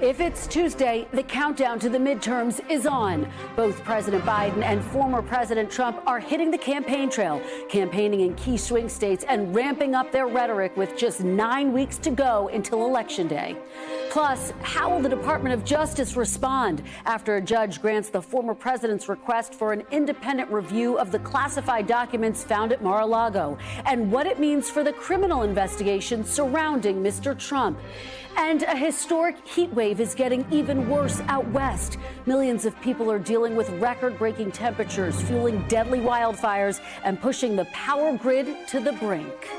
If it's Tuesday, the countdown to the midterms is on. Both President Biden and former President Trump are hitting the campaign trail, campaigning in key swing states and ramping up their rhetoric with just 9 weeks to go until Election Day. Plus, how will the Department of Justice respond after a judge grants the former president's request for an independent review of the classified documents found at Mar-a-Lago, and what it means for the criminal investigation surrounding Mr. Trump? And a historic heat wave is getting even worse out west. Millions of people are dealing with record-breaking temperatures, fueling deadly wildfires and pushing the power grid to the brink.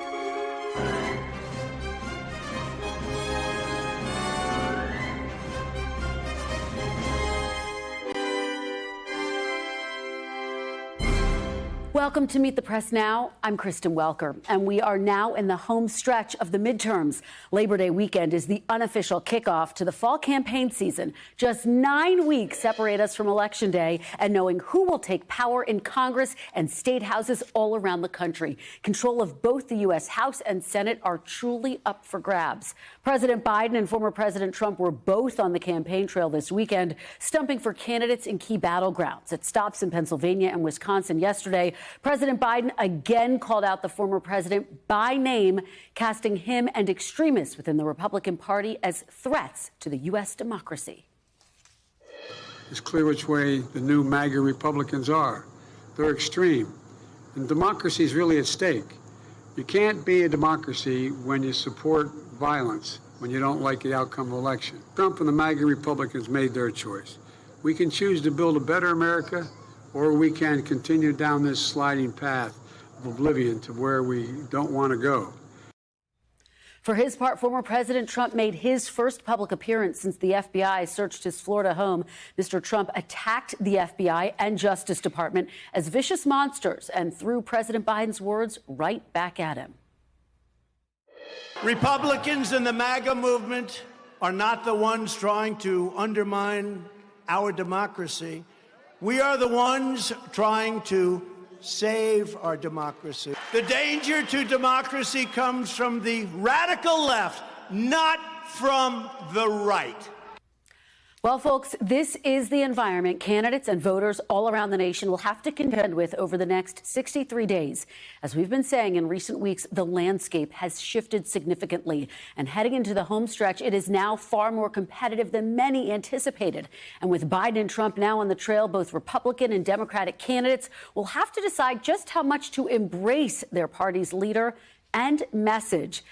Welcome to Meet the Press Now. I'm Kristen Welker, and we are now in the home stretch of the midterms. Labor Day weekend is the unofficial kickoff to the fall campaign season. Just 9 weeks separate us from Election Day and knowing who will take power in Congress and state houses all around the country. Control of both the U.S. House and Senate are truly up for grabs. President Biden and former President Trump were both on the campaign trail this weekend, stumping for candidates in key battlegrounds. At stops in Pennsylvania and Wisconsin yesterday, President Biden again called out the former president by name, casting him and extremists within the Republican Party as threats to the U.S. democracy. It's clear which way the new MAGA Republicans are. They're extreme, and democracy is really at stake. You can't be a democracy when you support violence, when you don't like the outcome of election. Trump and the MAGA Republicans made their choice. We can choose to build a better America, or we can continue down this sliding path of oblivion to where we don't want to go. For his part, former President Trump made his first public appearance since the FBI searched his Florida home. Mr. Trump attacked the FBI and Justice Department as vicious monsters and threw President Biden's words right back at him. Republicans in the MAGA movement are not the ones trying to undermine our democracy. We are the ones trying to save our democracy. The danger to democracy comes from the radical left, not from the right. Well, folks, this is the environment candidates and voters all around the nation will have to contend with over the next 63 days. As we've been saying in recent weeks, the landscape has shifted significantly. And heading into the home stretch, it is now far more competitive than many anticipated. And with Biden and Trump now on the trail, both Republican and Democratic candidates will have to decide just how much to embrace their party's leader and message.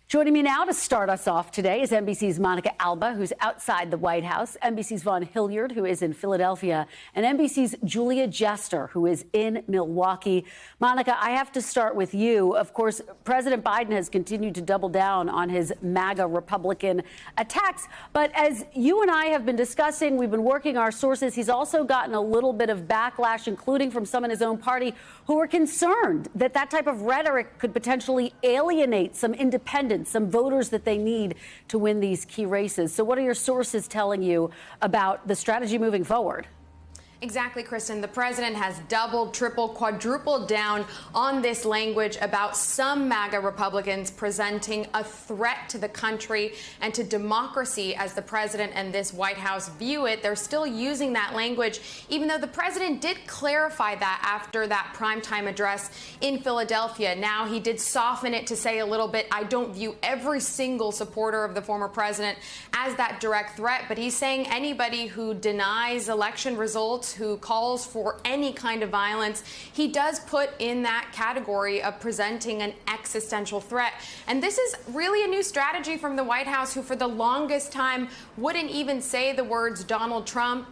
Joining me now to start us off today is NBC's Monica Alba, who's outside the White House, NBC's Vaughn Hilliard, who is in Philadelphia, and NBC's Julia Jester, who is in Milwaukee. Monica, I have to start with you. Of course, President Biden has continued to double down on his MAGA Republican attacks. But as you and I have been discussing, we've been working our sources, he's also gotten a little bit of backlash, including from some in his own party who are concerned that that type of rhetoric could potentially alienate some independents, some voters that they need to win these key races. So what are your sources telling you about the strategy moving forward? Exactly, Kristen. The president has doubled, tripled, quadrupled down on this language about some MAGA Republicans presenting a threat to the country and to democracy as the president and this White House view it. They're still using that language, even though the president did clarify that after that primetime address in Philadelphia. Now, he did soften it to say a little bit, I don't view every single supporter of the former president as that direct threat, but he's saying anybody who denies election results, who calls for any kind of violence, he does put in that category of presenting an existential threat. And this is really a new strategy from the White House, who for the longest time wouldn't even say the words Donald Trump.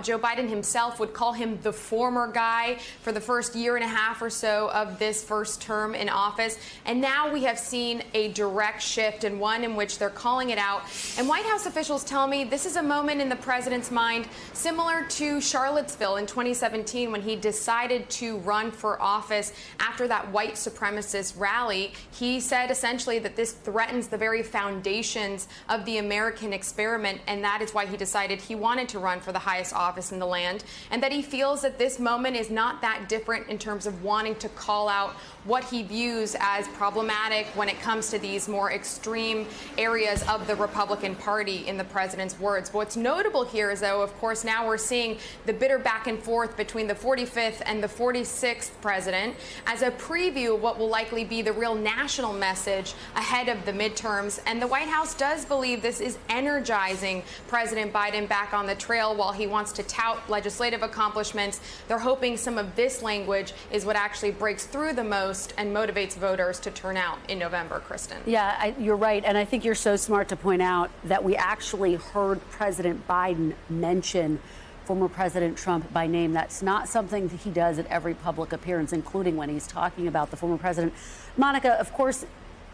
Joe Biden himself would call him the former guy for the first year and a half or so of this first term in office. And now we have seen a direct shift, and one in which they're calling it out. And White House officials tell me this is a moment in the president's mind similar to Charlottesville in 2017 when he decided to run for office after that white supremacist rally. He said essentially that this threatens the very foundations of the American experiment, and that is why he decided he wanted to run for the highest highest office in the land, and that he feels that this moment is not that different in terms of wanting to call out what he views as problematic when it comes to these more extreme areas of the Republican Party, in the president's words. But what's notable here is, though, of course, now we're seeing the bitter back and forth between the 45th and the 46th president as a preview of what will likely be the real national message ahead of the midterms. And the White House does believe this is energizing President Biden back on the trail. While he wants to tout legislative accomplishments, they're hoping some of this language is what actually breaks through the most and motivates voters to turn out in November, Kristen. Yeah, you're right. And I think you're so smart to point out that we actually heard President Biden mention former President Trump by name. That's not something that he does at every public appearance, including when he's talking about the former president. Monica, of course,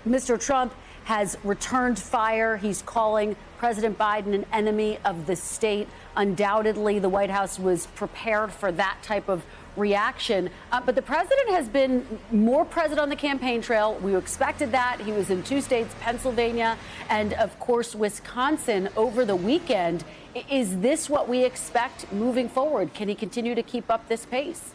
Mr. Trump has returned fire. He's calling President Biden an enemy of the state. Undoubtedly, the White House was prepared for that type of reaction. But the president has been more present on the campaign trail. We expected that. He was in 2 states, Pennsylvania and, of course, Wisconsin over the weekend. Is this what we expect moving forward? Can he continue to keep up this pace?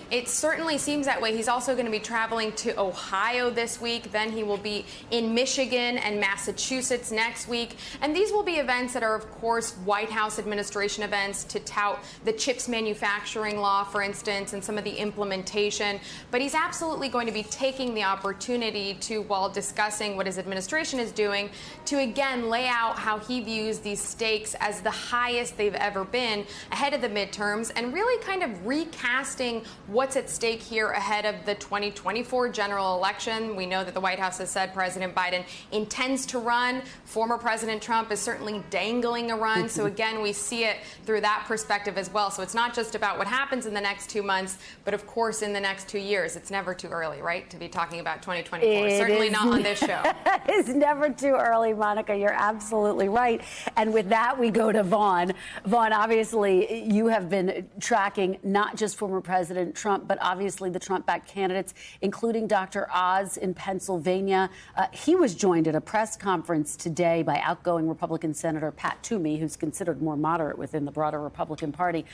It certainly seems that way. He's also going to be traveling to Ohio this week. Then he will be in Michigan and Massachusetts next week. And these will be events that are, of course, White House administration events to tout the chips manufacturing law, for instance, and some of the implementation. But he's absolutely going to be taking the opportunity to, while discussing what his administration is doing, to again lay out how he views these stakes as the highest they've ever been ahead of the midterms, and really kind of recasting what's at stake here ahead of the 2024 general election. We know that the White House has said President Biden intends to run. Former President Trump is certainly dangling a run. So again, we see it through that perspective as well. So it's not just about what happens in the next 2 months, but of course in the next 2 years. It's never too early, right, to be talking about 2024. Certainly not on this show. It's never too early, Monica. You're absolutely right. And with that, we go to Vaughn. Vaughn, obviously, you have been tracking not just former President Trump, but obviously the Trump-backed candidates, including Dr. Oz in Pennsylvania. He was joined at a press conference today by outgoing Republican Senator Pat Toomey, who's considered more moderate within the broader Republican Party.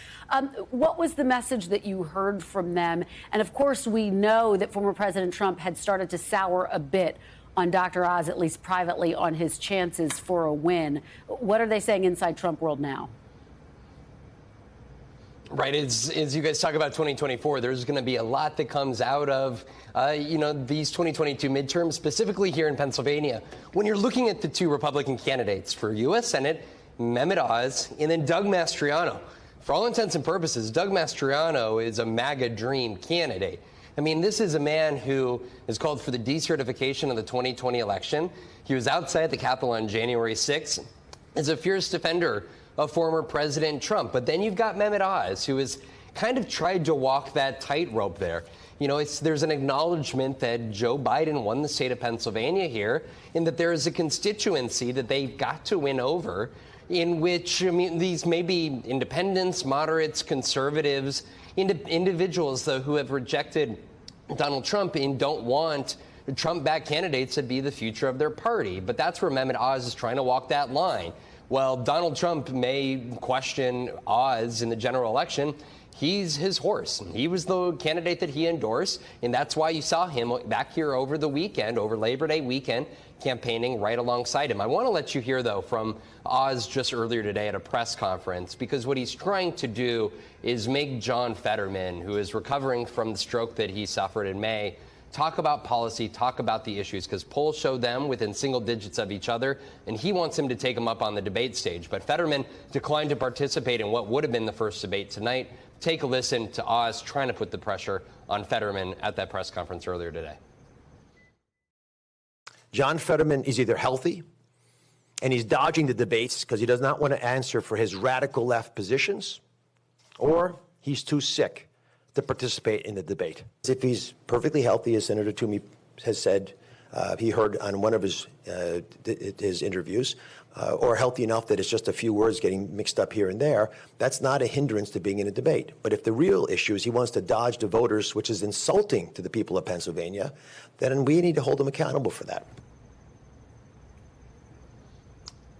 What was the message that you heard from them? And of course, we know that former President Trump had started to sour a bit on Dr. Oz, at least privately, on his chances for a win. What are they saying inside Trump world now? Right. As you guys talk about 2024, there's going to be a lot that comes out of, these 2022 midterms, specifically here in Pennsylvania. When you're looking at the 2 Republican candidates for U.S. Senate, Mehmet Oz, and then Doug Mastriano. For all intents and purposes, Doug Mastriano is a MAGA dream candidate. I mean, this is a man who has called for the decertification of the 2020 election. He was outside the Capitol on January 6th as a fierce defender of former President Trump. But then you've got Mehmet Oz, who has kind of tried to walk that tightrope there. You know, there's an acknowledgement that Joe Biden won the state of Pennsylvania here, and that there is a constituency that they've got to win over, in which, I mean, these may be independents, moderates, conservatives, individuals, though, who have rejected Donald Trump and don't want Trump-backed candidates to be the future of their party. But that's where Mehmet Oz is trying to walk that line. Well, Donald Trump may question Oz in the general election. He's his horse. He was the candidate that he endorsed, and that's why you saw him back here over the weekend, over Labor Day weekend, campaigning right alongside him. I want to let you hear, though, from Oz just earlier today at a press conference, because what he's trying to do is make John Fetterman, who is recovering from the stroke that he suffered in May, talk about policy, talk about the issues, because polls show them within single digits of each other, and he wants him to take them up on the debate stage. But Fetterman declined to participate in what would have been the first debate tonight. Take a listen to Oz trying to put the pressure on Fetterman at that press conference earlier today. John Fetterman is either healthy, and he's dodging the debates because he does not want to answer for his radical left positions, or he's too sick to participate in the debate. If he's perfectly healthy, as Senator Toomey has said, he heard on one of his interviews, or healthy enough that it's just a few words getting mixed up here and there, that's not a hindrance to being in a debate. But if the real issue is he wants to dodge the voters, which is insulting to the people of Pennsylvania, then we need to hold him accountable for that.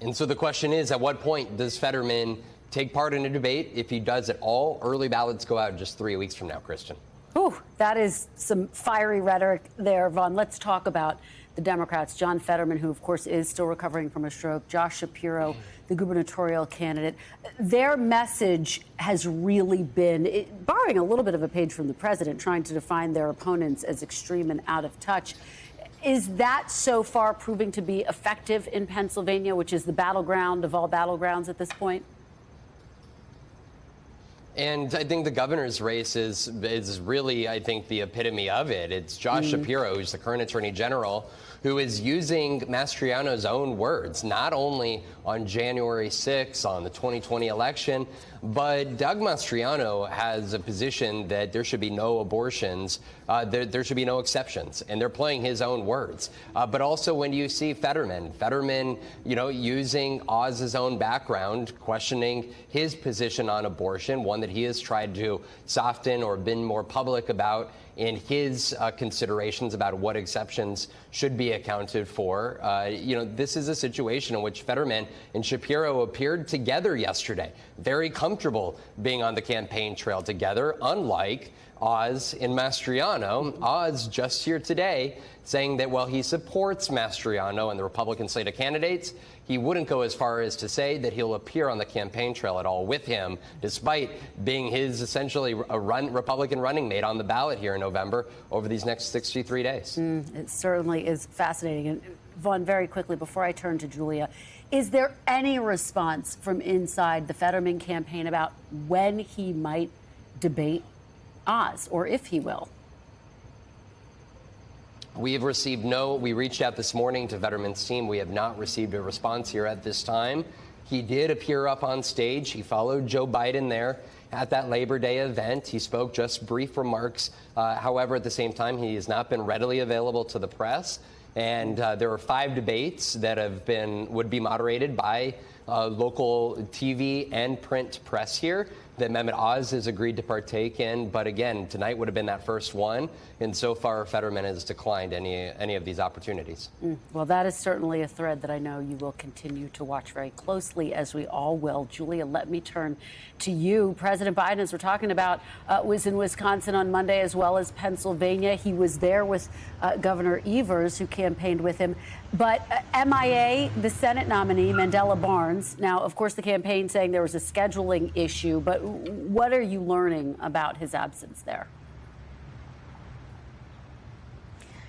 And so the question is, at what point does Fetterman take part in a debate. If he does at all, early ballots go out just 3 weeks from now, Kristen. Ooh, that is some fiery rhetoric there, Vaughn. Let's talk about the Democrats. John Fetterman, who, of course, is still recovering from a stroke. Josh Shapiro, the gubernatorial candidate. Their message has really been, borrowing a little bit of a page from the president, trying to define their opponents as extreme and out of touch. Is that so far proving to be effective in Pennsylvania, which is the battleground of all battlegrounds at this point? And I think the governor's race is really, I think, the epitome of it. It's Josh Shapiro, who's the current attorney general, who is using Mastriano's own words, not only on January 6th, on the 2020 election, but Doug Mastriano has a position that there should be no abortions, there should be no exceptions, and they're playing his own words. But also when you see Fetterman, using Oz's own background, questioning his position on abortion, one that he has tried to soften or been more public about in his considerations about what exceptions should be accounted for. This is a situation in which Fetterman and Shapiro appeared together yesterday, very comfortable being on the campaign trail together, unlike Oz and Mastriano. Oz just here today saying that while he supports Mastriano and the Republican slate of candidates, he wouldn't go as far as to say that he'll appear on the campaign trail at all with him, despite being his essentially Republican running mate on the ballot here in November over these next 63 days. It certainly is fascinating. And Vaughn, very quickly, before I turn to Julia, is there any response from inside the Fetterman campaign about when he might debate Oz, or if he will? We have received we reached out this morning to Fetterman's team. We have not received a response here at this time. He did appear up on stage. He followed Joe Biden there at that Labor Day event. He spoke just brief remarks. However, at the same time, he has not been readily available to the press. And there are 5 debates that would be moderated by local TV and print press here that Mehmet Oz has agreed to partake in. But again, tonight would have been that first one. And so far, Fetterman has declined any of these opportunities. Well, that is certainly a thread that I know you will continue to watch very closely, as we all will. Julia, let me turn to you. President Biden, as we're talking about, was in Wisconsin on Monday as well as Pennsylvania. He was there with Governor Evers, who campaigned with him. But MIA, the Senate nominee, Mandela Barnes. Now, of course, the campaign saying there was a scheduling issue, but what are you learning about his absence there?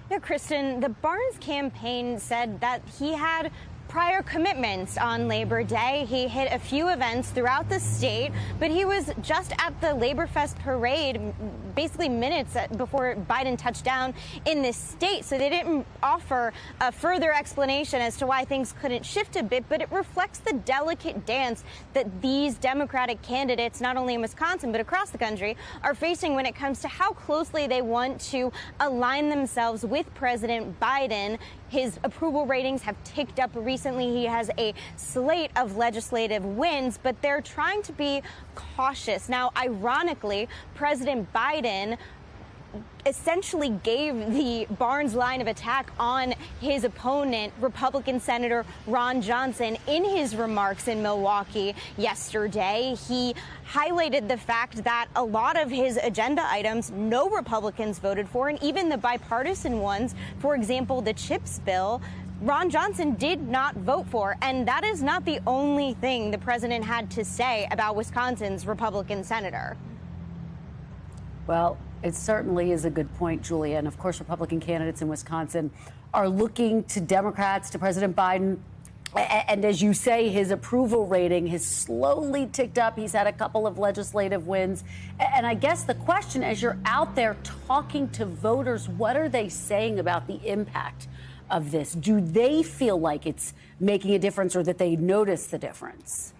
Yeah, Kristen, the Barnes campaign said that he had prior commitments on Labor Day. He hit a few events throughout the state, but he was just at the Labor Fest parade basically minutes before Biden touched down in this state. So they didn't offer a further explanation as to why things couldn't shift a bit, but it reflects the delicate dance that these Democratic candidates, not only in Wisconsin, but across the country, are facing when it comes to how closely they want to align themselves with President Biden. His approval ratings have ticked up recently. He has a slate of legislative wins, but they're trying to be cautious. Now, ironically, President Biden essentially gave the Barnes line of attack on his opponent, Republican Senator Ron Johnson, in his remarks in Milwaukee yesterday. He highlighted the fact that a lot of his agenda items no Republicans voted for, and even the bipartisan ones, for example, the CHIPS bill, Ron Johnson did not vote for. And that is not the only thing the president had to say about Wisconsin's Republican senator. Well, it certainly is a good point, Julia. And of course, Republican candidates in Wisconsin are looking to Democrats, to President Biden. And as you say, his approval rating has slowly ticked up. He's had a couple of legislative wins. And I guess the question, as you're out there talking to voters, what are they saying about the impact of this? Do they feel like it's making a difference, or that they notice the difference?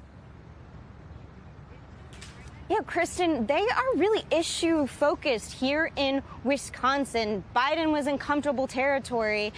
Yeah, Kristen, they are really issue focused here in Wisconsin. Biden was in comfortable territory.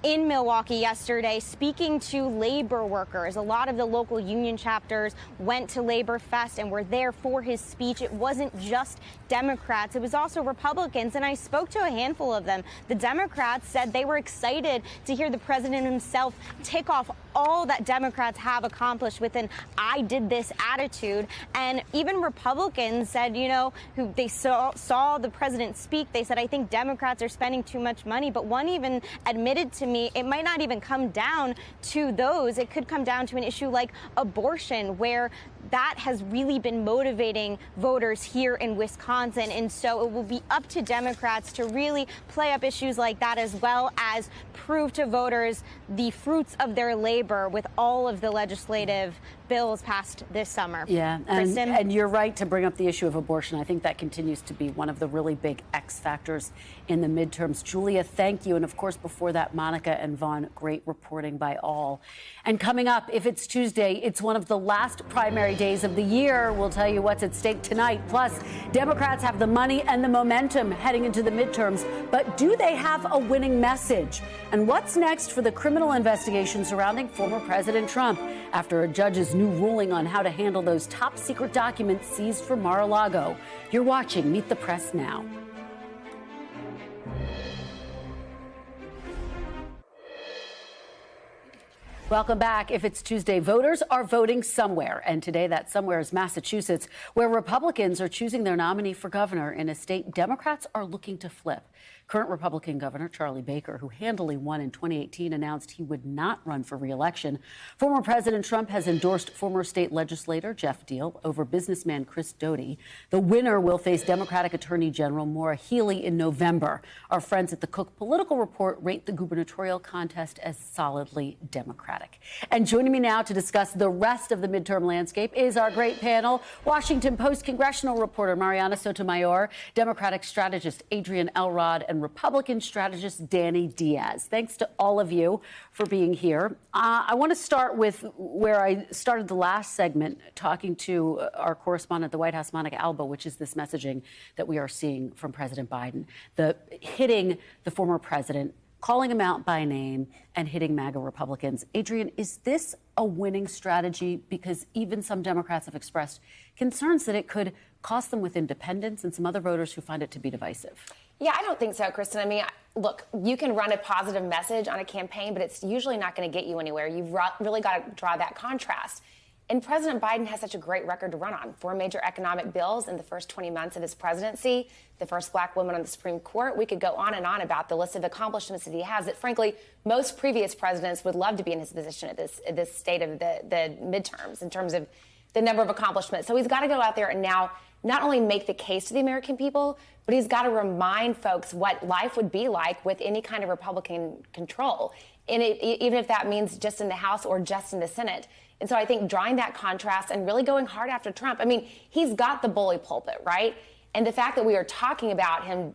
in Milwaukee yesterday speaking to labor workers. A lot of the local union chapters went to Labor Fest and were there for his speech. It wasn't just Democrats, it was also Republicans, and I spoke to a handful of them. The Democrats said they were excited to hear the president himself tick off all that Democrats have accomplished with an "I did this" attitude. And even Republicans said, you know, who they saw the president speak, they said, I think Democrats are spending too much money. But one even admitted to me it might not even come down to those. It could come down to an issue like abortion, where that has really been motivating voters here in Wisconsin. And so it will be up to Democrats to really play up issues like that, as well as prove to voters the fruits of their labor with all of the legislative bills passed this summer. Yeah, and you're right to bring up the issue of abortion. I think that continues to be one of the really big X factors in the midterms. Julia, thank you. And of course, before that, Monica and Vaughn, great reporting by all. And coming up, if it's Tuesday, it's one of the last primary days of the year. We'll tell you what's at stake tonight. Plus, Democrats have the money and the momentum heading into the midterms. But do they have a winning message? And what's next for the criminal investigation surrounding former President Trump after a judge's new ruling on how to handle those top secret documents seized from Mar-a-Lago? You're watching Meet the Press now. Welcome back. If it's Tuesday, voters are voting somewhere. And today that somewhere is Massachusetts, where Republicans are choosing their nominee for governor in a state Democrats are looking to flip. Current Republican Governor Charlie Baker, who handily won in 2018, announced he would not run for re-election. Former President Trump has endorsed former state legislator Jeff Deal over businessman Chris Doty. The winner will face Democratic Attorney General Maura Healey in November. Our friends at the Cook Political Report rate the gubernatorial contest as solidly Democratic. And joining me now to discuss the rest of the midterm landscape is our great panel. Washington Post congressional reporter Marianna Sotomayor, Democratic strategist Adrienne Elrod, and Republican strategist Danny Diaz. Thanks to all of you for being here. I want to start with where I started the last segment, talking to our correspondent at the White House, Monica Alba, which is this messaging that we are seeing from President Biden, the hitting the former president, calling him out by name, and hitting MAGA Republicans. Adrienne, is this a winning strategy? Because even some Democrats have expressed concerns that it could cost them with independents and some other voters who find it to be divisive. Yeah, I don't think so, Kristen. I mean, look, you can run a positive message on a campaign, but it's usually not going to get you anywhere. You've really got to draw that contrast. And President Biden has such a great record to run on. 4 major economic bills in the first 20 months of his presidency, the first black woman on the Supreme Court. We could go on and on about the list of accomplishments that he has that, frankly, most previous presidents would love to be in his position at this state of the midterms in terms of the number of accomplishments. So he's got to go out there and now not only make the case to the American people, but he's got to remind folks what life would be like with any kind of Republican control, and even if that means just in the House or just in the Senate. And so I think drawing that contrast and really going hard after Trump. I mean, he's got the bully pulpit, right? And the fact that we are talking about him,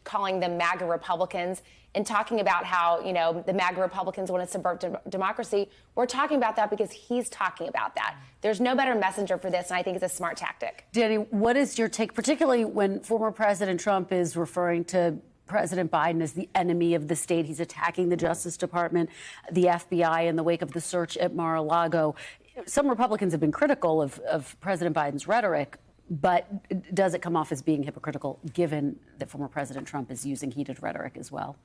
calling them MAGA Republicans and talking about how, the MAGA Republicans want to subvert democracy, we're talking about that because he's talking about that. There's no better messenger for this, and I think it's a smart tactic. Danny, what is your take, particularly when former President Trump is referring to President Biden as the enemy of the state? He's attacking the Justice Department, the FBI in the wake of the search at Mar-a-Lago. Some Republicans have been critical of President Biden's rhetoric, but does it come off as being hypocritical given that former President Trump is using heated rhetoric as well?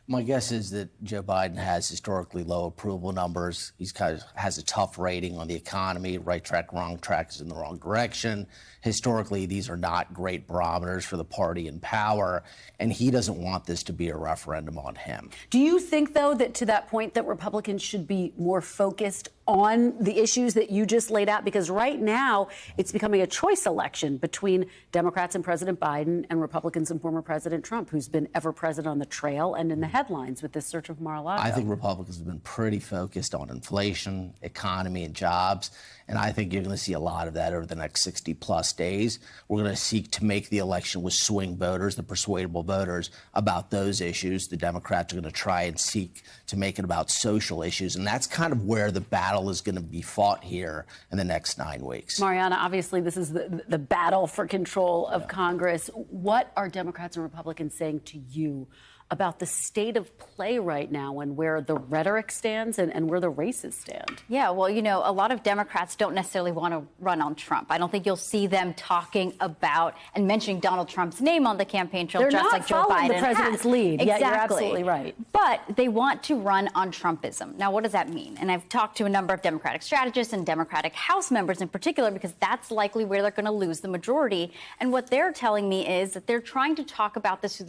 My guess is that Joe Biden has historically low approval numbers. He's has a tough rating on the economy. Right track, wrong track is in the wrong direction. Historically, these are not great barometers for the party in power, and he doesn't want this to be a referendum on him. Do you think, though, that to that point that Republicans should be more focused on the issues that you just laid out? Because right now it's becoming a choice election between Democrats and President Biden and Republicans and former President Trump, who's been ever present on the trail and in the headlines with this search of Mar-a-Lago. I think Republicans have been pretty focused on inflation, economy, and jobs. And I think you're going to see a lot of that over the next 60-plus days. We're going to seek to make the election with swing voters, the persuadable voters, about those issues. The Democrats are going to try and seek to make it about social issues. And that's kind of where the battle is going to be fought here in the next 9 weeks. Marianna, obviously this is the battle for control of Congress. What are Democrats and Republicans saying to you about the state of play right now and where the rhetoric stands and where the races stand. Yeah, well, you know, a lot of Democrats don't necessarily want to run on Trump. I don't think you'll see them talking about and mentioning Donald Trump's name on the campaign trail, just like Joe Biden. They're not following the president's lead. Exactly. Yeah, you're absolutely right. But they want to run on Trumpism. Now, what does that mean? And I've talked to a number of Democratic strategists and Democratic House members in particular, because that's likely where they're going to lose the majority. And what they're telling me is that they're trying to talk about this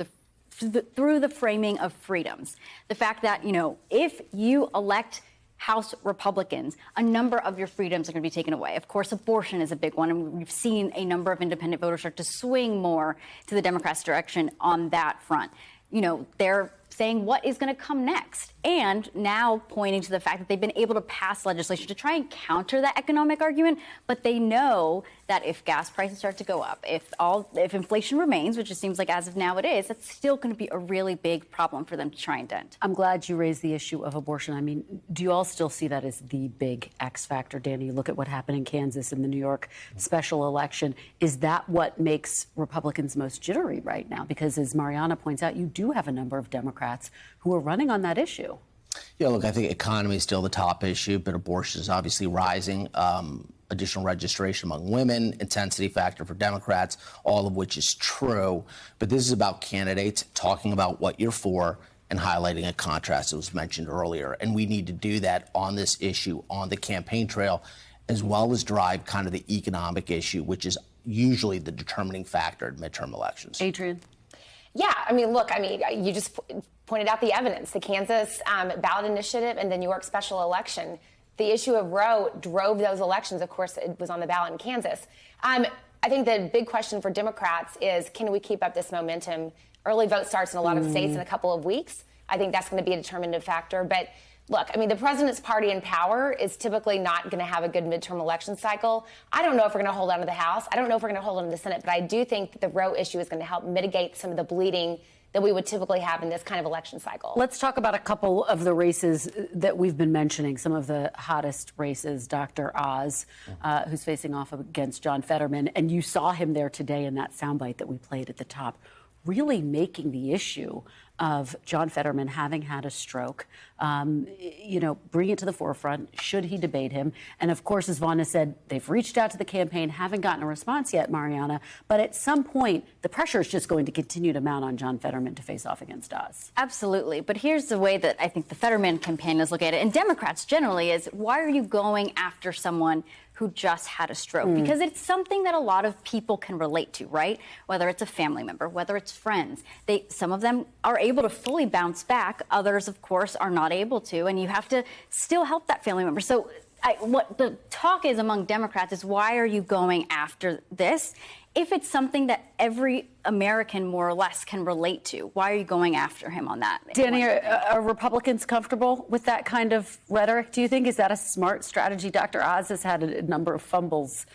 through the framing of freedoms. The fact that, you know, if you elect House Republicans, a number of your freedoms are going to be taken away. Of course, abortion is a big one, and we've seen a number of independent voters start to swing more to the Democrats' direction on that front. You know, they're saying what is going to come next, and now pointing to the fact that they've been able to pass legislation to try and counter that economic argument. But they know that if gas prices start to go up, if inflation remains, which it seems like as of now it is, that's still going to be a really big problem for them to try and dent. I'm glad you raised the issue of abortion. I mean, do you all still see that as the big X factor, Danny? You look at what happened in Kansas in the New York special election. Is that what makes Republicans most jittery right now? Because as Marianna points out, you do have a number of Democrats who are running on that issue. Yeah, look, I think economy is still the top issue, but abortion is obviously rising. Additional registration among women, intensity factor for Democrats, all of which is true. But this is about candidates talking about what you're for and highlighting a contrast that was mentioned earlier. And we need to do that on this issue, on the campaign trail, as well as drive kind of the economic issue, which is usually the determining factor in midterm elections. Adrienne? Yeah, I mean, look, you just pointed out the evidence, the Kansas ballot initiative and the New York special election. The issue of Roe drove those elections. Of course, it was on the ballot in Kansas. I think the big question for Democrats is, can we keep up this momentum? Early vote starts in a lot of states in a couple of weeks. I think that's going to be a determinative factor. But look, I mean, the president's party in power is typically not going to have a good midterm election cycle. I don't know if we're going to hold on to the House. I don't know if we're going to hold on to the Senate. But I do think that the Roe issue is going to help mitigate some of the bleeding that we would typically have in this kind of election cycle. Let's talk about a couple of the races that we've been mentioning, some of the hottest races. Dr. Oz, who's facing off against John Fetterman, and you saw him there today in that soundbite that we played at the top, really making the issue of John Fetterman having had a stroke, bring it to the forefront. Should he debate him? And of course, as Vaughn has said, they've reached out to the campaign, haven't gotten a response yet, Marianna. But at some point, the pressure is just going to continue to mount on John Fetterman to face off against Oz. Absolutely. But here's the way that I think the Fetterman campaign is looking at it, and Democrats generally, is why are you going after someone who just had a stroke? Because it's something that a lot of people can relate to, right? Whether it's a family member, whether it's friends. Some of them are able to fully bounce back. Others, of course, are not able to. And you have to still help that family member. So what the talk is among Democrats is, why are you going after this? If it's something that every American more or less can relate to, why are you going after him on that? Danny, are Republicans comfortable with that kind of rhetoric, do you think? Is that a smart strategy? Dr. Oz has had a number of fumbles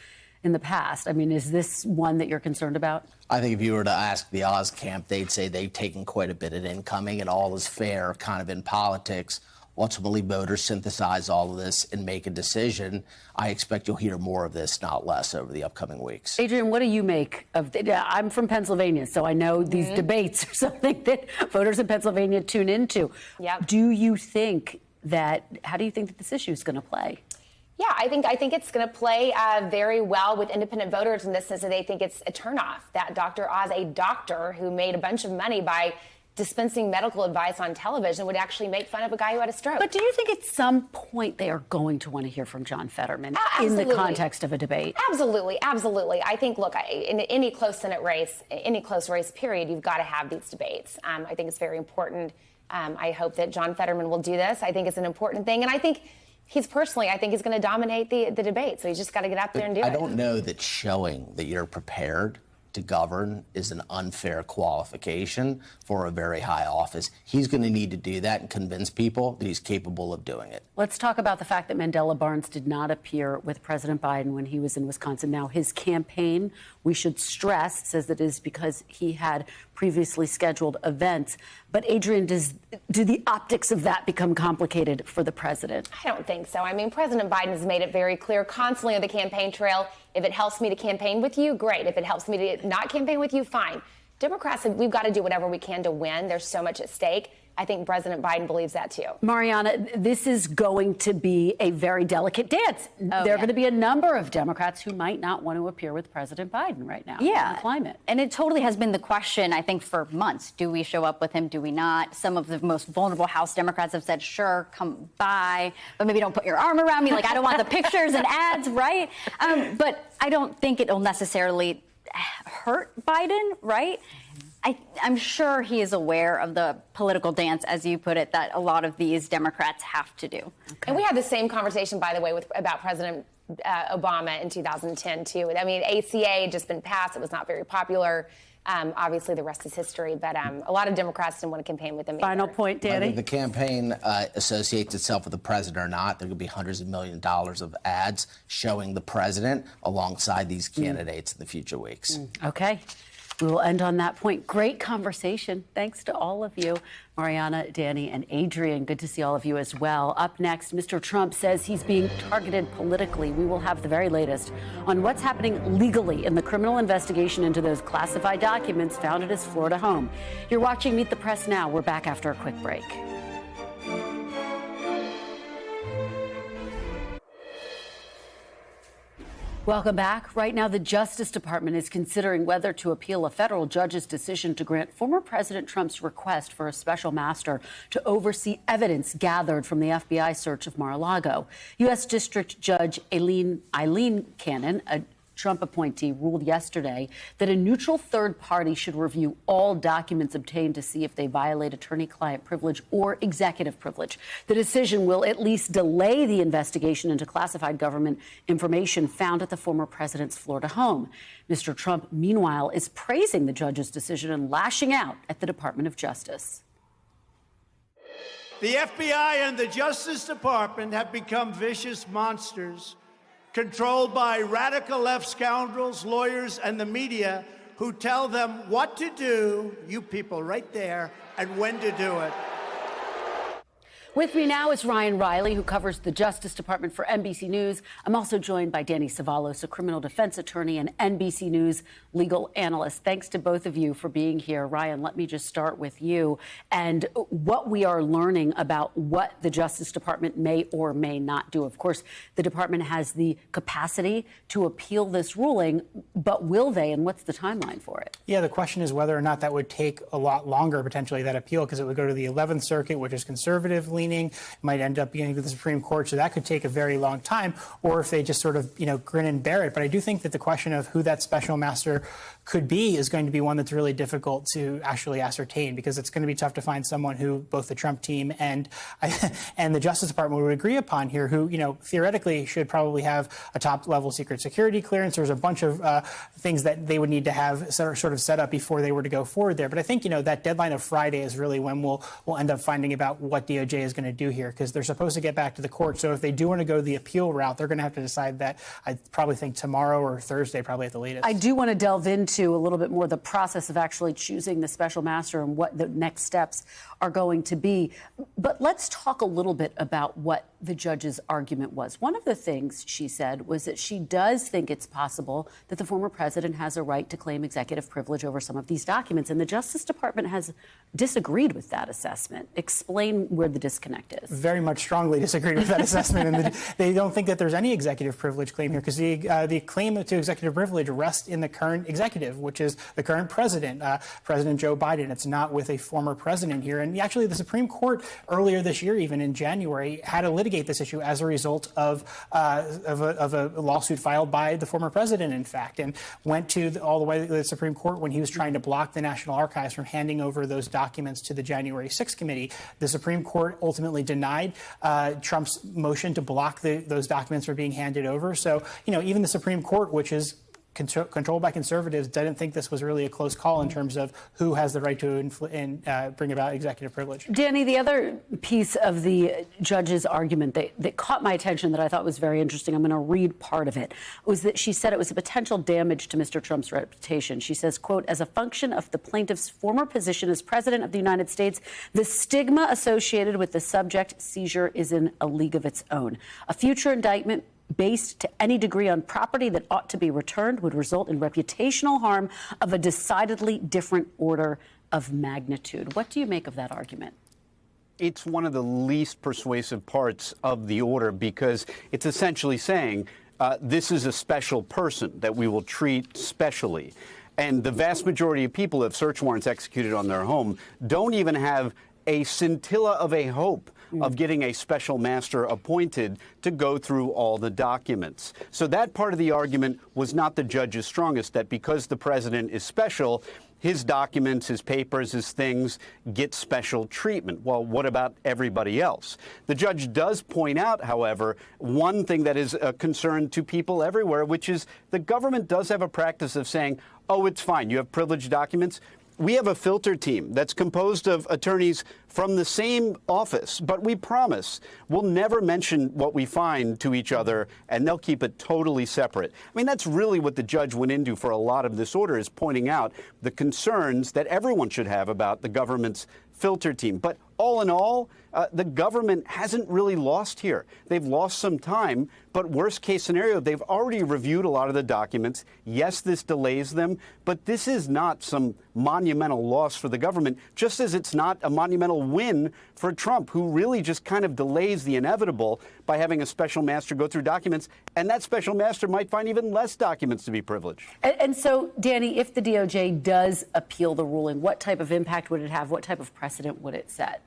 in the past. I mean, is this one that you're concerned about? I think if you were to ask the Oz camp, they'd say they've taken quite a bit of incoming and all is fair kind of in politics. Ultimately, voters synthesize all of this and make a decision. I expect you'll hear more of this, not less, over the upcoming weeks. Adrienne, what do you make of I'm from Pennsylvania, so I know these debates are something that voters in Pennsylvania tune into. Yep. How do you think that this issue is going to play? Yeah, I think it's going to play very well with independent voters in the sense that they think it's a turnoff. That Dr. Oz, a doctor who made a bunch of money by dispensing medical advice on television, would actually make fun of a guy who had a stroke. But do you think at some point they are going to want to hear from John Fetterman in the context of a debate? Absolutely. I think, look, in any close Senate race, any close race period, you've got to have these debates. I think it's very important. I hope that John Fetterman will do this. I think it's an important thing. And I think he's going to dominate the debate. So he's just got to get out there and do it. I don't know that showing that you're prepared to govern is an unfair qualification for a very high office. He's going to need to do that and convince people that he's capable of doing it. Let's talk about the fact that Mandela Barnes did not appear with President Biden when he was in Wisconsin. Now, his campaign, we should stress, says that it is because he had previously scheduled events. But Adrienne, do the optics of that become complicated for the president? I don't think so. I mean, President Biden has made it very clear constantly on the campaign trail, if it helps me to campaign with you, great. If it helps me to not campaign with you, fine. Democrats, we've got to do whatever we can to win. There's so much at stake. I think President Biden believes that, too. Marianna, this is going to be a very delicate dance. There are going to be a number of Democrats who might not want to appear with President Biden right now on the climate. And it totally has been the question, I think, for months. Do we show up with him? Do we not? Some of the most vulnerable House Democrats have said, sure, come by, but maybe don't put your arm around me. Like, I don't want the pictures and ads, right? But I don't think it'll necessarily hurt Biden, right? I'm sure he is aware of the political dance, as you put it, that a lot of these Democrats have to do. Okay. And we had the same conversation, by the way, about President Obama in 2010, too. I mean, ACA had just been passed. It was not very popular. Obviously, the rest is history. But a lot of Democrats didn't want to campaign with him either. Final point, Danny. Whether the campaign associates itself with the president or not, there could be hundreds of millions of dollars of ads showing the president alongside these candidates in the future weeks. Okay. We will end on that point. Great conversation. Thanks to all of you, Marianna, Danny, and Adrienne. Good to see all of you as well. Up next, Mr. Trump says he's being targeted politically. We will have the very latest on what's happening legally in the criminal investigation into those classified documents found at his Florida home. You're watching Meet the Press Now. We're back after a quick break. Welcome back. Right now, the Justice Department is considering whether to appeal a federal judge's decision to grant former President Trump's request for a special master to oversee evidence gathered from the FBI search of Mar-a-Lago. U.S. District Judge Eileen Cannon, a Trump appointee, ruled yesterday that a neutral third party should review all documents obtained to see if they violate attorney-client privilege or executive privilege. The decision will at least delay the investigation into classified government information found at the former president's Florida home. Mr. Trump, meanwhile, is praising the judge's decision and lashing out at the Department of Justice. The FBI and the Justice Department have become vicious monsters, controlled by radical left scoundrels, lawyers, and the media who tell them what to do, you people right there, and when to do it. With me now is Ryan Riley, who covers the Justice Department for NBC News. I'm also joined by Danny Savalos, a criminal defense attorney and NBC News legal analyst. Thanks to both of you for being here. Ryan, let me just start with you and what we are learning about what the Justice Department may or may not do. Of course, the department has the capacity to appeal this ruling, but will they, and what's the timeline for it? Yeah, the question is whether or not that would take a lot longer, potentially, that appeal, because it would go to the 11th Circuit, which is conservative leaning, might end up being to the Supreme Court, so that could take a very long time, or if they just sort of, grin and bear it. But I do think that the question of who that special master could be is going to be one that's really difficult to actually ascertain, because it's going to be tough to find someone who both the Trump team and the Justice Department would agree upon here, who, theoretically should probably have a top-level secret security clearance. There's a bunch of things that they would need to have sort of set up before they were to go forward there. But I think, that deadline of Friday is really when we'll end up finding about what DOJ is going to do here, because they're supposed to get back to the court. So if they do want to go the appeal route, they're going to have to decide that, I probably think tomorrow or Thursday, probably at the latest. I do want to delve into a little bit more the process of actually choosing the special master and what the next steps are going to be. But let's talk a little bit about what the judge's argument was. One of the things she said was that she does think it's possible that the former president has a right to claim executive privilege over some of these documents. And the Justice Department has disagreed with that assessment. Explain where the disconnect is. Very much strongly disagreed with that assessment. And they don't think that there's any executive privilege claim here, because the claim to executive privilege rests in the current executive, which is the current president, President Joe Biden. It's not with a former president here. And actually, the Supreme Court earlier this year, even in January, had to litigate this issue as a result of a lawsuit filed by the former president, in fact, and went to all the way to the Supreme Court when he was trying to block the National Archives from handing over those documents to the January 6th committee. The Supreme Court ultimately denied Trump's motion to block those documents from being handed over. So, even the Supreme Court, which is controlled by conservatives, didn't think this was really a close call in terms of who has the right to bring about executive privilege. Danny, the other piece of the judge's argument that caught my attention that I thought was very interesting, I'm going to read part of it, was that she said it was a potential damage to Mr. Trump's reputation. She says, quote, as a function of the plaintiff's former position as president of the United States, the stigma associated with the subject seizure is in a league of its own. A future indictment based to any degree on property that ought to be returned would result in reputational harm of a decidedly different order of magnitude. What do you make of that argument? It's one of the least persuasive parts of the order because it's essentially saying this is a special person that we will treat specially. And the vast majority of people who have search warrants executed on their home don't even have a scintilla of a hope of getting a special master appointed to go through all the documents. So that part of the argument was not the judge's strongest, that because the president is special, his documents, his papers, his things get special treatment. Well, what about everybody else? The judge does point out, however, one thing that is a concern to people everywhere, which is the government does have a practice of saying, oh, it's fine, you have privileged documents. We have a filter team that's composed of attorneys from the same office, but we promise we'll never mention what we find to each other, and they'll keep it totally separate. I mean, that's really what the judge went into for a lot of this order, is pointing out the concerns that everyone should have about the government's filter team. But all in all, the government hasn't really lost here. They've lost some time, but worst case scenario, they've already reviewed a lot of the documents. Yes, this delays them, but this is not some monumental loss for the government, just as it's not a monumental win for Trump, who really just kind of delays the inevitable by having a special master go through documents, and that special master might find even less documents to be privileged. And so, Danny, if the DOJ does appeal the ruling, what type of impact would it have? What type of precedent would it set?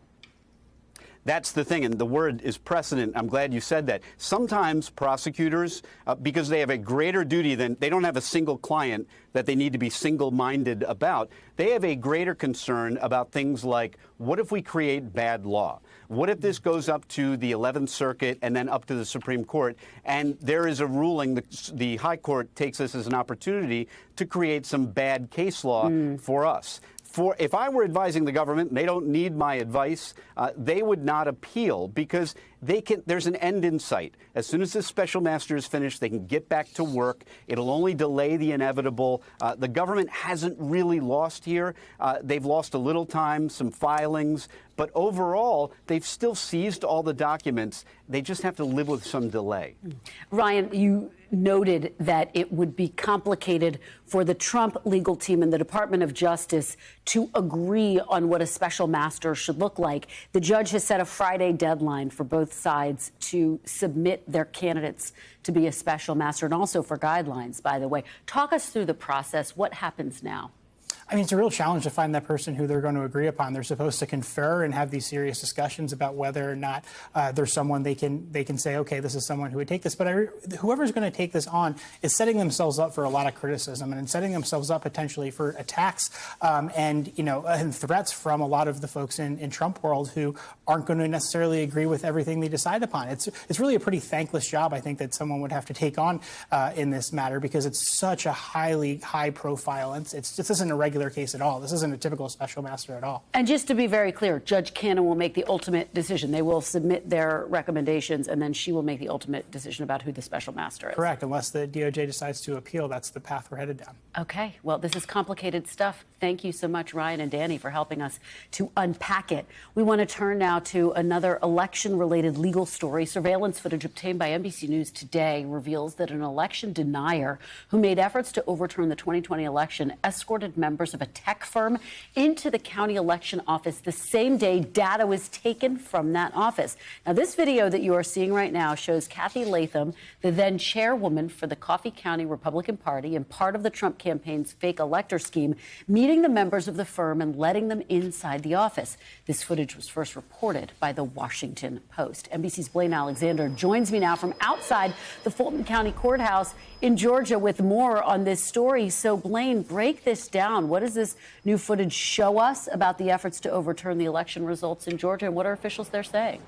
That's the thing, and the word is precedent. I'm glad you said that. Sometimes prosecutors, because they have a greater duty than, they don't have a single client that they need to be single-minded about, they have a greater concern about things like, what if we create bad law? What if this goes up to the 11th Circuit and then up to the Supreme Court, and there is a ruling, the High Court takes this as an opportunity to create some bad case law for us? If I were advising the government, and they don't need my advice, they would not appeal because there's an end in sight. As soon as this special master is finished, they can get back to work. It'll only delay the inevitable. The government hasn't really lost here. They've lost a little time, some filings, but overall, they've still seized all the documents. They just have to live with some delay. Ryan, you noted that it would be complicated for the Trump legal team and the Department of Justice to agree on what a special master should look like. The judge has set a Friday deadline for both sides to submit their candidates to be a special master, and also for guidelines, by the way. Talk us through the process. What happens now? I mean, it's a real challenge to find that person who they're going to agree upon. They're supposed to confer and have these serious discussions about whether or not there's someone they can say, okay, this is someone who would take this. But whoever's going to take this on is setting themselves up for a lot of criticism and setting themselves up potentially for attacks and threats from a lot of the folks in Trump world who aren't going to necessarily agree with everything they decide upon. It's really a pretty thankless job, I think, that someone would have to take on in this matter, because it's such a high profile. This isn't a regular case at all. This isn't a typical special master at all. And just to be very clear, Judge Cannon will make the ultimate decision. They will submit their recommendations, and then she will make the ultimate decision about who the special master is. Correct. Unless the DOJ decides to appeal, that's the path we're headed down. Okay. Well, this is complicated stuff. Thank you so much, Ryan and Danny, for helping us to unpack it. We want to turn now to another election-related legal story. Surveillance footage obtained by NBC News today reveals that an election denier who made efforts to overturn the 2020 election escorted members of a tech firm into the county election office the same day data was taken from that office. Now, this video that you are seeing right now shows Kathy Latham, the then chairwoman for the Coffee County Republican Party and part of the Trump campaign's fake elector scheme, meeting the members of the firm and letting them inside the office. This footage was first reported by the Washington Post. NBC's Blaine Alexander joins me now from outside the Fulton County Courthouse in Georgia with more on this story. So, Blaine, break this down. What does this new footage show us about the efforts to overturn the election results in Georgia, and what are officials there saying?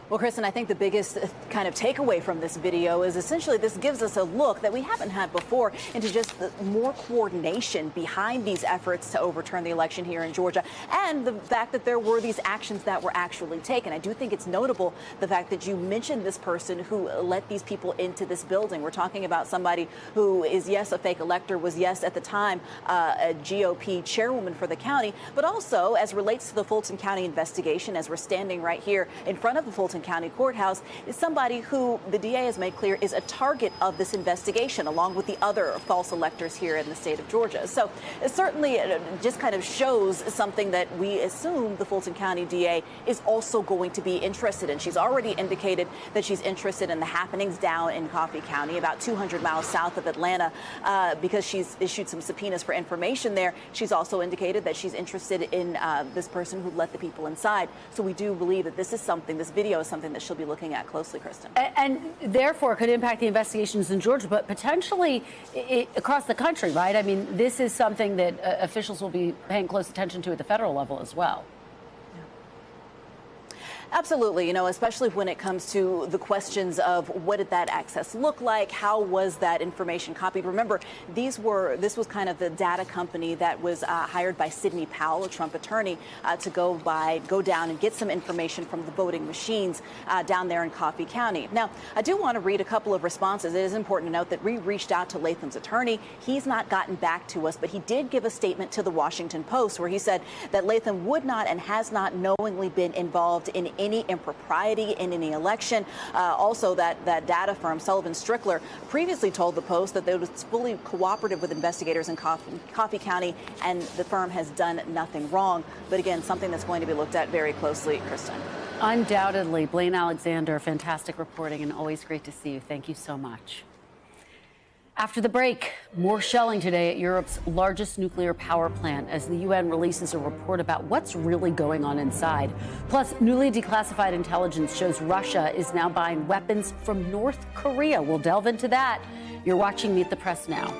Well, Kristen, I think the biggest kind of takeaway from this video is essentially this gives us a look that we haven't had before into just the more coordination behind these efforts to overturn the election here in Georgia, and the fact that there were these actions that were actually taken. I do think it's notable the fact that you mentioned this person who let these people into this building. We're talking about somebody who is, yes, a fake elector, was, yes, at the time, a GOP chairwoman for the county, but also as relates to the Fulton County investigation, as we're standing right here in front of the Fulton Fulton County Courthouse is somebody who the DA has made clear is a target of this investigation, along with the other false electors here in the state of Georgia. So it certainly just kind of shows something that we assume the Fulton County DA is also going to be interested in. She's already indicated that she's interested in the happenings down in Coffee County, about 200 miles south of Atlanta, because she's issued some subpoenas for information there. She's also indicated that she's interested in this person who let the people inside. So we do believe that this video is something that she'll be looking at closely, Kristen. And therefore could impact the investigations in Georgia, but potentially across the country, right? I mean, this is something that officials will be paying close attention to at the federal level as well. Absolutely, especially when it comes to the questions of what did that access look like? How was that information copied? Remember, this was kind of the data company that was hired by Sidney Powell, a Trump attorney, to go down and get some information from the voting machines down there in Coffee County. Now, I do want to read a couple of responses. It is important to note that we reached out to Latham's attorney. He's not gotten back to us, but he did give a statement to the Washington Post where he said that Latham would not and has not knowingly been involved in any impropriety in any election. Also, that data firm, Sullivan Strickler, previously told the Post that it was fully cooperative with investigators in Coffee County, and the firm has done nothing wrong. But again, something that's going to be looked at very closely, Kristen. Undoubtedly. Blaine Alexander, fantastic reporting and always great to see you. Thank you so much. After the break, more shelling today at Europe's largest nuclear power plant as the UN releases a report about what's really going on inside. Plus, newly declassified intelligence shows Russia is now buying weapons from North Korea. We'll delve into that. You're watching Meet the Press now.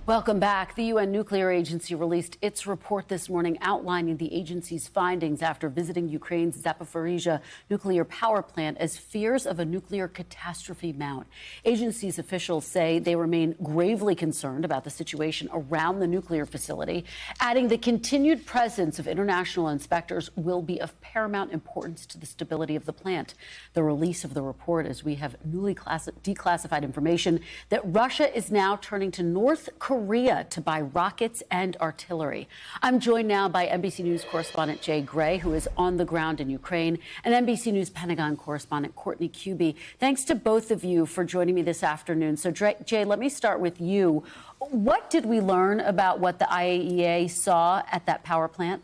Welcome back. The UN Nuclear Agency released its report this morning outlining the agency's findings after visiting Ukraine's Zaporizhzhia nuclear power plant as fears of a nuclear catastrophe mount. Agency's officials say they remain gravely concerned about the situation around the nuclear facility, adding the continued presence of international inspectors will be of paramount importance to the stability of the plant. The release of the report, as we have newly declassified information that Russia is now turning to North Korea to buy rockets and artillery. I'm joined now by NBC News correspondent Jay Gray, who is on the ground in Ukraine, and NBC News Pentagon correspondent Courtney Kuby. Thanks to both of you for joining me this afternoon. So, Jay, let me start with you. What did we learn about what the IAEA saw at that power plant?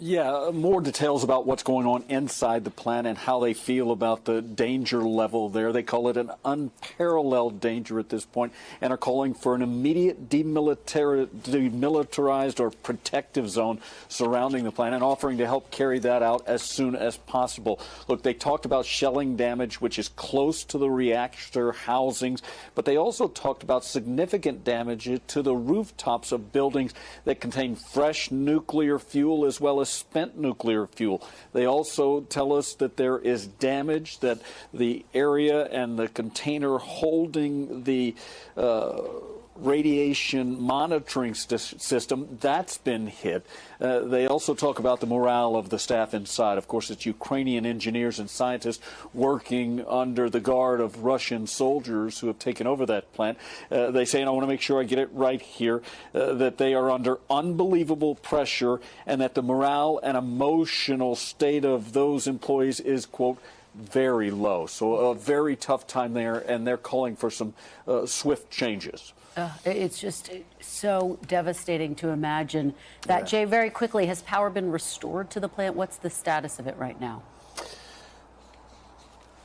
Yeah, more details about what's going on inside the plant and how they feel about the danger level there. They call it an unparalleled danger at this point and are calling for an immediate demilitarized or protective zone surrounding the plant and offering to help carry that out as soon as possible. Look, they talked about shelling damage, which is close to the reactor housings, but they also talked about significant damage to the rooftops of buildings that contain fresh nuclear fuel as well as spent nuclear fuel. They also tell us that there is damage, that the area and the container holding the radiation monitoring system, that's been hit. They also talk about the morale of the staff inside. Of course, it's Ukrainian engineers and scientists working under the guard of Russian soldiers who have taken over that plant. They say, and I want to make sure I get it right here, that they are under unbelievable pressure and that the morale and emotional state of those employees is, quote, very low. So a very tough time there, and they're calling for some swift changes. It's just so devastating to imagine that. Yeah. Jay, very quickly, has power been restored to the plant? What's the status of it right now?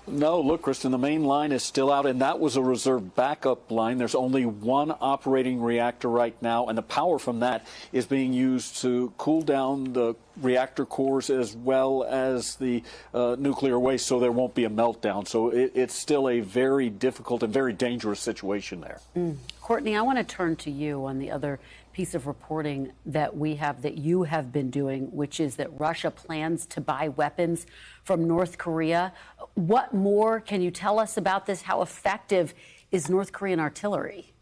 No, look, Kristen, the main line is still out, and that was a reserve backup line. There's only one operating reactor right now, and the power from that is being used to cool down the reactor cores as well as the nuclear waste, so there won't be a meltdown. So it's still a very difficult and very dangerous situation there. Courtney, I want to turn to you on the other piece of reporting that we have, that you have been doing, which is that Russia plans to buy weapons from North Korea. What more can you tell us about this? How effective is North Korean artillery?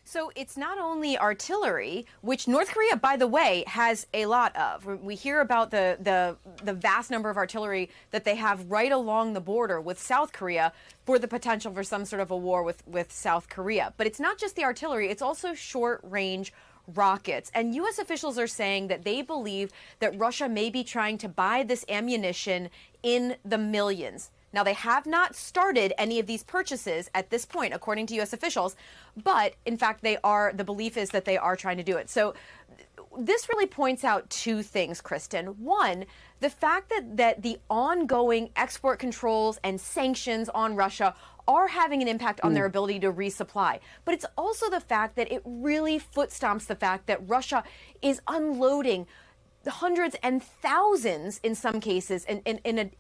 So it's not only artillery, which North Korea, by the way, has a lot of. We hear about the vast number of artillery that they have right along the border with South Korea for the potential for some sort of a war with South Korea. But it's not just the artillery, it's also short-range rockets. And U.S. officials are saying that they believe that Russia may be trying to buy this ammunition in the millions. Now, they have not started any of these purchases at this point, according to U.S. officials, but in fact, the belief is that they are trying to do it. So this really points out two things, Kristen. One, the fact that the ongoing export controls and sanctions on Russia are having an impact on their ability to resupply. But it's also the fact that it really foot stomps the fact that Russia is unloading hundreds and thousands, in some cases,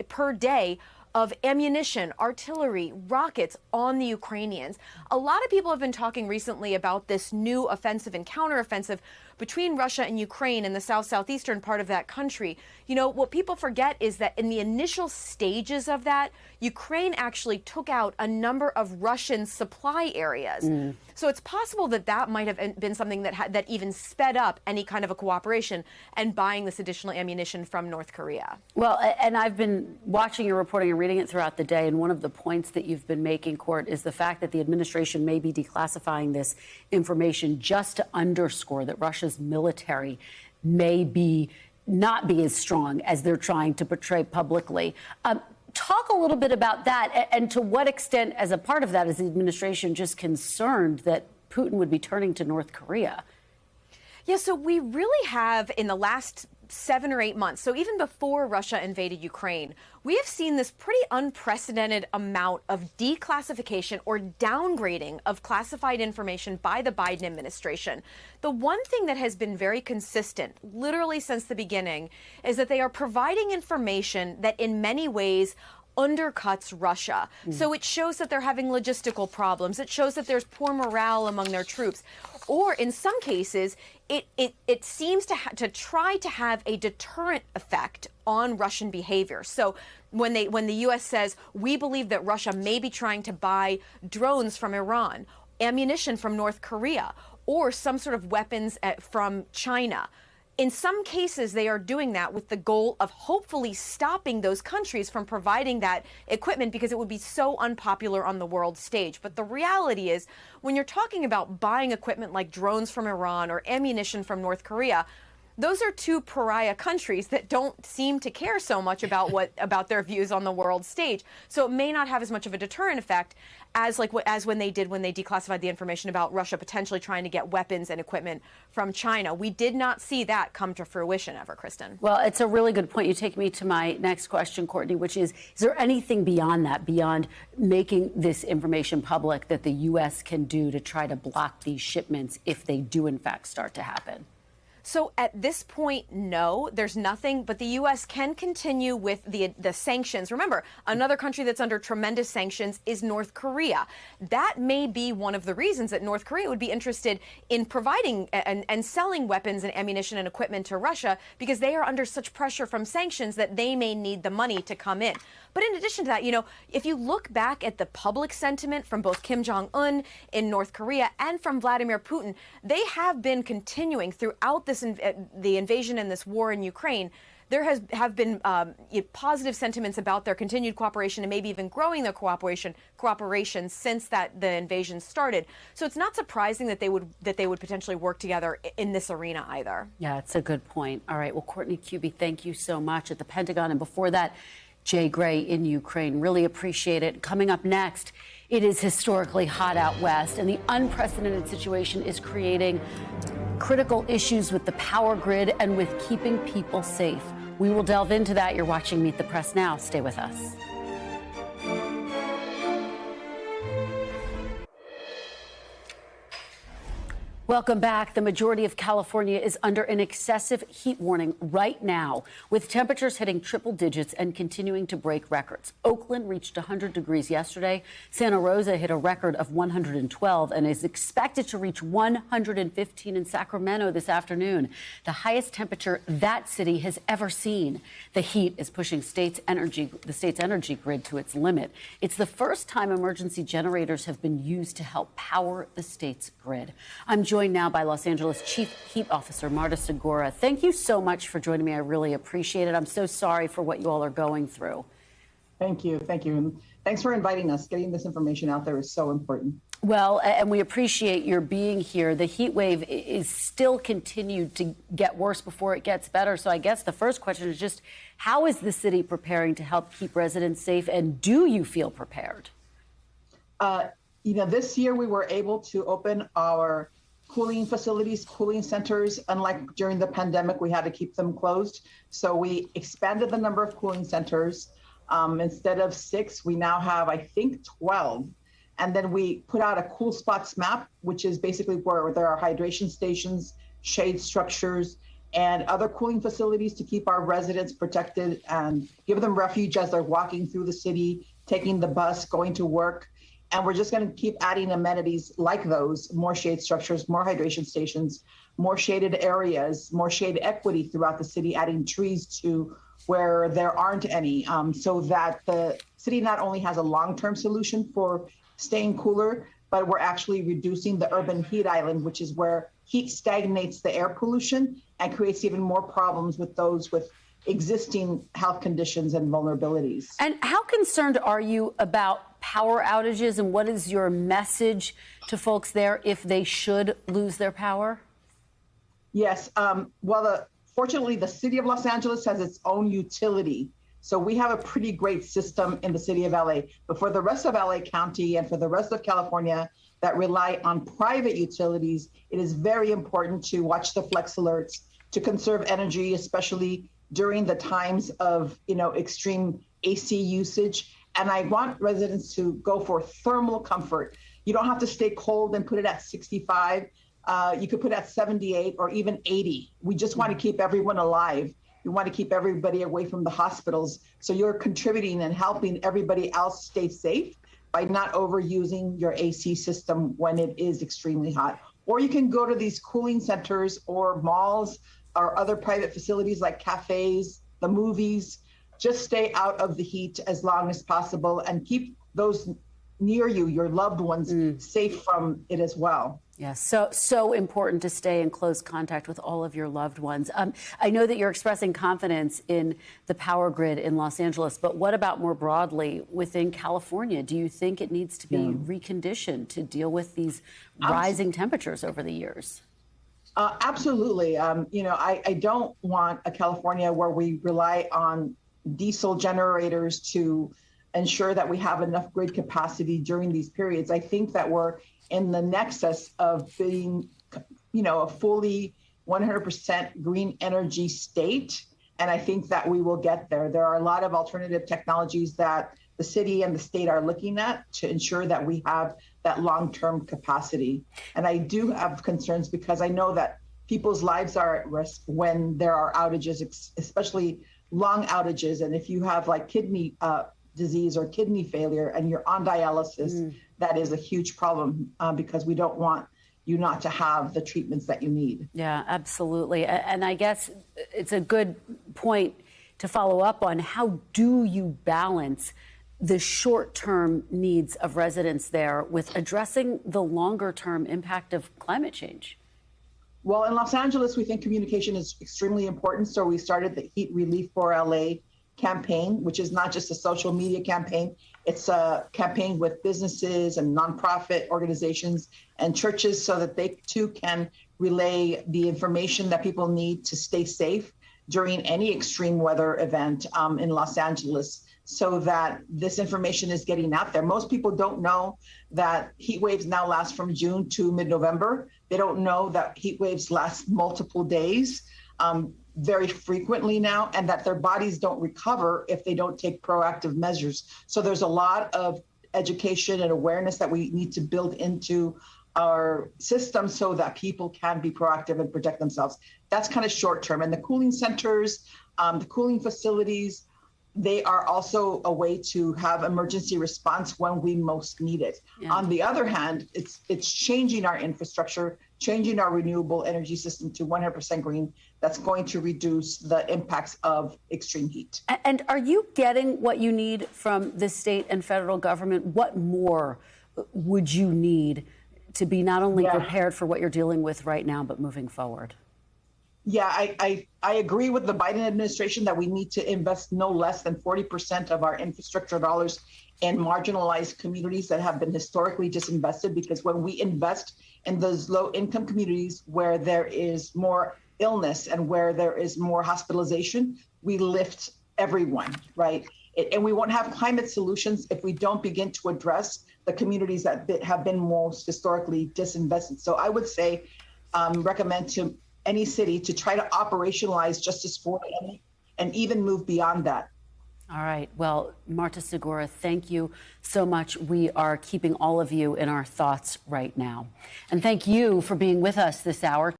per day, of ammunition, artillery, rockets on the Ukrainians. A lot of people have been talking recently about this new offensive and counteroffensive between Russia and Ukraine in the southeastern part of that country. You know, what people forget is that in the initial stages of that, Ukraine actually took out a number of Russian supply areas. So it's possible that that might have been something that even sped up any kind of a cooperation and buying this additional ammunition from North Korea. Well, and I've been watching your reporting and reading it throughout the day, and one of the points that you've been making, Court, is the fact that the administration may be declassifying this information just to underscore that Russia's military may not be as strong as they're trying to portray publicly. Talk a little bit about that, and to what extent, as a part of that, is the administration just concerned that Putin would be turning to North Korea? Yeah, so we really have, in the last 7 or 8 months, so even before Russia invaded Ukraine, we have seen this pretty unprecedented amount of declassification or downgrading of classified information by the Biden administration. The one thing that has been very consistent, literally since the beginning, is that they are providing information that in many ways undercuts Russia. So it shows that they're having logistical problems. It shows that there's poor morale among their troops. Or in some cases, it seems to try to have a deterrent effect on Russian behavior. So when the U.S. says, we believe that Russia may be trying to buy drones from Iran, ammunition from North Korea, or some sort of weapons from China, in some cases, they are doing that with the goal of hopefully stopping those countries from providing that equipment because it would be so unpopular on the world stage. But the reality is, when you're talking about buying equipment like drones from Iran or ammunition from North Korea, those are two pariah countries that don't seem to care so much about their views on the world stage. So it may not have as much of a deterrent effect as when they declassified the information about Russia potentially trying to get weapons and equipment from China. We did not see that come to fruition ever, Kristen. Well, it's a really good point. You take me to my next question, Courtney, which is there anything beyond that, beyond making this information public, that the U.S. can do to try to block these shipments if they do, in fact, start to happen? So at this point, no, there's nothing, but the U.S. can continue with the sanctions. Remember, another country that's under tremendous sanctions is North Korea. That may be one of the reasons that North Korea would be interested in providing and selling weapons and ammunition and equipment to Russia, because they are under such pressure from sanctions that they may need the money to come in. But in addition to that, you know, if you look back at the public sentiment from both Kim Jong-un in North Korea and from Vladimir Putin, they have been continuing throughout the invasion and this war in Ukraine. There have been positive sentiments about their continued cooperation and maybe even growing their cooperation since the invasion started. So it's not surprising that they would potentially work together in this arena either. Yeah, it's a good point. All right. Well, Courtney Kube, thank you so much at the Pentagon. And before that, Jay Gray in Ukraine. Really appreciate it. Coming up next, it is historically hot out west, and the unprecedented situation is creating critical issues with the power grid and with keeping people safe. We will delve into that. You're watching Meet the Press now. Stay with us. Welcome back. The majority of California is under an excessive heat warning right now, with temperatures hitting triple digits and continuing to break records. Oakland reached 100 degrees yesterday. Santa Rosa hit a record of 112 and is expected to reach 115 in Sacramento this afternoon, the highest temperature that city has ever seen. The heat is pushing the state's energy grid to its limit. It's the first time emergency generators have been used to help power the state's grid. I'm joined now by Los Angeles Chief Heat Officer Marta Segura. Thank you so much for joining me. I really appreciate it. I'm so sorry for what you all are going through. Thank you. Thank you. And thanks for inviting us. Getting this information out there is so important. Well, and we appreciate your being here. The heat wave is still continued to get worse before it gets better. So I guess the first question is just, how is the city preparing to help keep residents safe? And do you feel prepared? This year we were able to open our cooling facilities, cooling centers. Unlike during the pandemic, we had to keep them closed. So we expanded the number of cooling centers. Instead of 6, we now have, I think, 12. And then we put out a cool spots map, which is basically where there are hydration stations, shade structures, and other cooling facilities to keep our residents protected and give them refuge as they're walking through the city, taking the bus, going to work. And we're just going to keep adding amenities like those, more shade structures, more hydration stations, more shaded areas, more shade equity throughout the city, adding trees to where there aren't any, so that the city not only has a long-term solution for staying cooler, but we're actually reducing the urban heat island, which is where heat stagnates the air pollution and creates even more problems with those with existing health conditions and vulnerabilities. And how concerned are you about power outages, and what is your message to folks there if they should lose their power? Yes, fortunately, the city of Los Angeles has its own utility. So we have a pretty great system in the city of LA. But for the rest of LA County and for the rest of California that rely on private utilities, it is very important to watch the flex alerts, to conserve energy, especially during the times of extreme AC usage. And I want residents to go for thermal comfort. You don't have to stay cold and put it at 65. You could put it at 78 or even 80. We just want to keep everyone alive. We want to keep everybody away from the hospitals. So you're contributing and helping everybody else stay safe by not overusing your AC system when it is extremely hot. Or you can go to these cooling centers or malls or other private facilities like cafes, the movies. Just stay out of the heat as long as possible and keep those near you, your loved ones, safe from it as well. Yes, so important to stay in close contact with all of your loved ones. I know that you're expressing confidence in the power grid in Los Angeles, but what about more broadly within California? Do you think it needs to be reconditioned to deal with these rising temperatures over the years? Absolutely. I don't want a California where we rely on diesel generators to ensure that we have enough grid capacity during these periods. I think that we're in the nexus of being, a fully 100% green energy state. And I think that we will get there. There are a lot of alternative technologies that the city and the state are looking at to ensure that we have that long-term capacity. And I do have concerns because I know that people's lives are at risk when there are outages, especially long outages. And if you have like kidney disease or kidney failure and you're on dialysis, that is a huge problem because we don't want you not to have the treatments that you need. Yeah, absolutely. And I guess it's a good point to follow up on. How do you balance the short-term needs of residents there with addressing the longer-term impact of climate change? Well, in Los Angeles, we think communication is extremely important. So we started the Heat Relief for LA campaign, which is not just a social media campaign. It's a campaign with businesses and nonprofit organizations and churches so that they too can relay the information that people need to stay safe during any extreme weather event in Los Angeles, so that this information is getting out there. Most people don't know that heat waves now last from June to mid-November. They don't know that heat waves last multiple days very frequently now, and that their bodies don't recover if they don't take proactive measures. So there's a lot of education and awareness that we need to build into our system so that people can be proactive and protect themselves. That's kind of short term. And the cooling centers, the cooling facilities, they are also a way to have emergency response when we most need it. Yeah. On the other hand, it's changing our infrastructure, changing our renewable energy system to 100% green. That's going to reduce the impacts of extreme heat. And are you getting what you need from the state and federal government? What more would you need to be not only prepared for what you're dealing with right now, but moving forward? Yeah, I agree with the Biden administration that we need to invest no less than 40% of our infrastructure dollars in marginalized communities that have been historically disinvested, because when we invest in those low-income communities where there is more illness and where there is more hospitalization, we lift everyone, right? And we won't have climate solutions if we don't begin to address the communities that have been most historically disinvested. So I would say, recommend to any city to try to operationalize Justice for All and even move beyond that. All right. Well, Marta Segura, thank you so much. We are keeping all of you in our thoughts right now. And thank you for being with us this hour.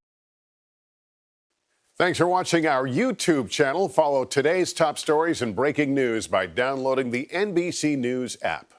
Thanks for watching our YouTube channel. Follow today's top stories and breaking news by downloading the NBC News app.